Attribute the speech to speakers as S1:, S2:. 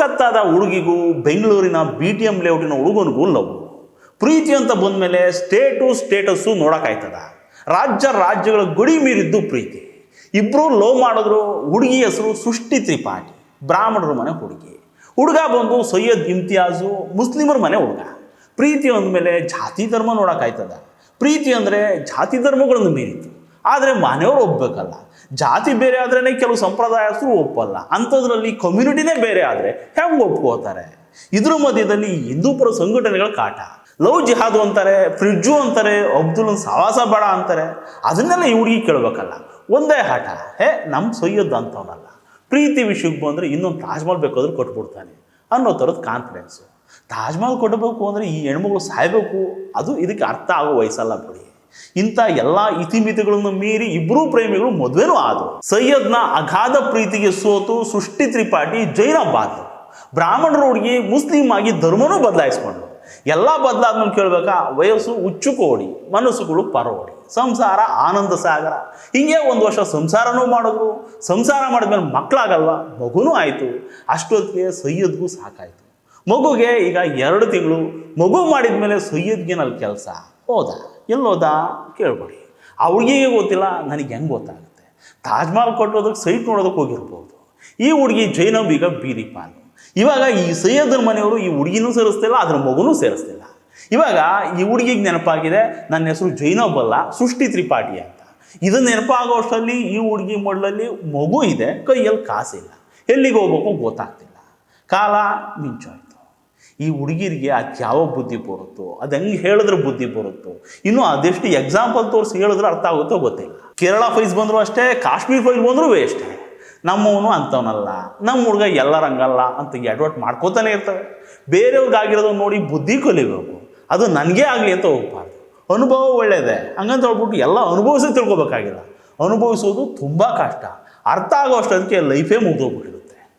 S1: ಕಲ್ಕತ್ತಾದ ಹುಡುಗಿಗೂ ಬೆಂಗಳೂರಿನ BTM ಲೇಔಟಿನ ಹುಡುಗನಿಗೂ love. ಪ್ರೀತಿ ಅಂತ ಬಂದಮೇಲೆ ಸ್ಟೇಟಸ್ಸು ನೋಡೋಕ್ಕಾಯ್ತದ. ರಾಜ್ಯಗಳ ಗಡಿ ಮೀರಿದ್ದು ಪ್ರೀತಿ. ಇಬ್ಬರು ಲವ್ ಮಾಡಿದ್ರು. ಹುಡುಗಿ ಹೆಸರು ಸೃಷ್ಟಿ ತ್ರಿಪಾಠಿ, ಬ್ರಾಹ್ಮಣರ ಮನೆ ಹುಡುಗಿ. ಹುಡುಗ ಬಂದು ಸೈಯದ್ ಇಮ್ತಿಯಾಜು, ಮುಸ್ಲಿಮರ ಮನೆ ಹುಡುಗ. ಪ್ರೀತಿ ಅಂದಮೇಲೆ ಜಾತಿ ಧರ್ಮ ನೋಡೋಕ್ಕಾಯ್ತದ. ಪ್ರೀತಿ ಅಂದರೆ ಜಾತಿ ಧರ್ಮಗಳನ್ನು ಮೀರಿತು. ಆದರೆ ಮನೆಯವರು ಒಪ್ಪಬೇಕಲ್ಲ. ಜಾತಿ ಬೇರೆ ಆದ್ರೇ ಕೆಲವು ಸಂಪ್ರದಾಯಸ್ಥರು ಒಪ್ಪಲ್ಲ. ಅಂಥದ್ರಲ್ಲಿ ಕಮ್ಯುನಿಟಿನೇ ಬೇರೆ ಆದರೆ ಹೆಂಗೆ ಒಪ್ಕೋತಾರೆ? ಇದ್ರ ಮಧ್ಯದಲ್ಲಿ ಹಿಂದೂಪರ ಸಂಘಟನೆಗಳ ಕಾಟ. ಲವ್ ಜಿಹಾದು ಅಂತಾರೆ, ಫ್ರಿಡ್ಜು ಅಂತಾರೆ, ಅಬ್ದುಲ್ ಸವಾಸ ಬೇಡ ಅಂತಾರೆ. ಅದನ್ನೆಲ್ಲ ಈ ಹುಡುಗಿ ಕೇಳಬೇಕಲ್ಲ. ಒಂದೇ ಆಟ, ನಮ್ಮ ಸೊಯ್ಯದ್ದು ಅಂತವನಲ್ಲ. ಪ್ರೀತಿ ವಿಷಯಕ್ಕೆ ಬಂದರೆ ಇನ್ನೊಂದು ತಾಜ್ ಮಹಲ್ ಬೇಕಾದ್ರೂ ಕೊಟ್ಬಿಡ್ತಾನೆ ಅನ್ನೋ ಥರದ ಕಾನ್ಫಿಡೆನ್ಸು. ತಾಜ್ ಮಹಲ್ ಕೊಡಬೇಕು ಅಂದರೆ ಈ ಹೆಣ್ಮಗಳು ಸಾಯಬೇಕು, ಅದು ಇದಕ್ಕೆ ಅರ್ಥ ಆಗೋ ವಯಸ್ಸಲ್ಲ ಬಿಡಿ. ಇಂಥ ಎಲ್ಲ ಇತಿಮಿತಿಗಳನ್ನು ಮೀರಿ ಇಬ್ಬರೂ ಪ್ರೇಮಿಗಳು ಮದುವೆನೂ ಆದರು. ಸೈಯದ್ನ ಅಗಾಧ ಪ್ರೀತಿಗೆ ಸೋತು ಸೃಷ್ಟಿ ತ್ರಿಪಾಠಿ ಜೈನ ಬಾದ್ಲು. ಬ್ರಾಹ್ಮಣರ ಹುಡುಗಿ ಮುಸ್ಲಿಂ ಆಗಿ ಧರ್ಮನೂ ಬದಲಾಯಿಸ್ಕೊಂಡ್ರು. ಎಲ್ಲ ಬದಲಾದ್ಮೇಲೆ ಕೇಳಬೇಕಾ, ವಯಸ್ಸು ಹುಚ್ಚು ಕೋಡಿ, ಮನಸ್ಸುಗಳು ಪರೋಡಿ, ಸಂಸಾರ ಆನಂದ ಸಾಗರ. ಹಿಂಗೆ ಒಂದು ವರ್ಷ ಸಂಸಾರನೂ ಮಾಡಿದ್ರು. ಸಂಸಾರ ಮಾಡಿದ್ಮೇಲೆ ಮಕ್ಕಳಾಗಲ್ವ, ಮಗುನೂ ಆಯಿತು. ಅಷ್ಟೊತ್ತಿಗೆ ಸೈಯದ್ಗೂ ಸಾಕಾಯಿತು. ಮಗುಗೆ ಈಗ 2 ತಿಂಗಳು. ಮಗು ಮಾಡಿದ್ಮೇಲೆ ಸೈಯದ್ಗೇನಲ್ಲಿ ಕೆಲಸ. ಎಲ್ಲೋದ ಕೇಳ್ಬೇಡಿ. ಆ ಹುಡುಗಿಗೆ ಗೊತ್ತಿಲ್ಲ, ನನಗೆ ಹೆಂಗೆ ಗೊತ್ತಾಗುತ್ತೆ? ತಾಜ್ ಮಹಲ್ ಕೊಟ್ಟೋದಕ್ಕೆ ಸೈಟ್ ನೋಡೋದಕ್ಕೆ ಹೋಗಿರ್ಬೋದು. ಈ ಹುಡುಗಿ ಜೈನಬ್ ಈಗ ಬೀದಿ ಪಾಲು. ಇವಾಗ ಈ ಸೈಯದನ ಮನೆಯವರು ಈ ಹುಡುಗಿನೂ ಸೇರಿಸ್ತಿಲ್ಲ, ಅದ್ರ ಮಗುನೂ ಸೇರಿಸ್ತಿಲ್ಲ. ಇವಾಗ ಈ ಹುಡುಗಿಗೆ ನೆನಪಾಗಿದೆ, ನನ್ನ ಹೆಸರು ಜೈನಬ್ ಅಲ್ಲ, ಸೃಷ್ಟಿ ತ್ರಿಪಾಠಿ ಅಂತ. ಇದು ನೆನಪಾಗೋ ಅಷ್ಟರಲ್ಲಿ ಈ ಹುಡುಗಿ ಮೊದಲಲ್ಲಿ ಮಗು ಇದೆ, ಕೈಯಲ್ಲಿ ಕಾಸಿಲ್ಲ, ಎಲ್ಲಿಗೆ ಹೋಗ್ಬೇಕು ಗೊತ್ತಾಗ್ತಿಲ್ಲ. ಕಾಲ ಮಿಂಚೋಯ್ತು. ಈ ಹುಡುಗಿರಿಗೆ ಅದು ಯಾವ ಬುದ್ಧಿ ಬರುತ್ತೋ, ಅದು ಹೆಂಗೆ ಹೇಳಿದ್ರೆ ಬುದ್ಧಿ ಬರುತ್ತೋ, ಇನ್ನೂ ಅದೆಷ್ಟು ಎಕ್ಸಾಂಪಲ್ ತೋರಿಸಿ ಹೇಳಿದ್ರೆ ಅರ್ಥ ಆಗುತ್ತೋ ಗೊತ್ತಿಲ್ಲ. ಕೇರಳ ಫೈಲ್ಸ್ ಬಂದರೂ ಅಷ್ಟೇ, ಕಾಶ್ಮೀರ್ ಫೈಲ್ ಬಂದರೂ ವೇಸ್ಟೇ. ನಮ್ಮವನು ಅಂಥವನಲ್ಲ, ನಮ್ಮ ಹುಡುಗ ಎಲ್ಲರಂಗಲ್ಲ ಅಂತ ಎಡ್ವರ್ಟ್ ಮಾಡ್ಕೋತಾನೆ ಇರ್ತವೆ. ಬೇರೆಯವ್ರಿಗಾಗಿರೋದನ್ನ ನೋಡಿ ಬುದ್ಧಿ ಕಲಿಬೇಕು. ಅದು ನನಗೇ ಆಗಲಿ ಅಂತ ಹೋಗ್ಬಾರ್ದು. ಅನುಭವ ಒಳ್ಳೆಯದೇ, ಹಂಗಂತ ಹೇಳ್ಬಿಟ್ಟು ಎಲ್ಲ ಅನುಭವಿಸಿ ತಿಳ್ಕೊಬೇಕಾಗಿಲ್ಲ. ಅನುಭವಿಸೋದು ತುಂಬ ಕಷ್ಟ. ಅರ್ಥ ಆಗೋ ಅಷ್ಟೊತ್ತಿಗೆ ಲೈಫೇ ಮುಗಿದೋಗ್ಬಿಟ್ಟಿದೆ.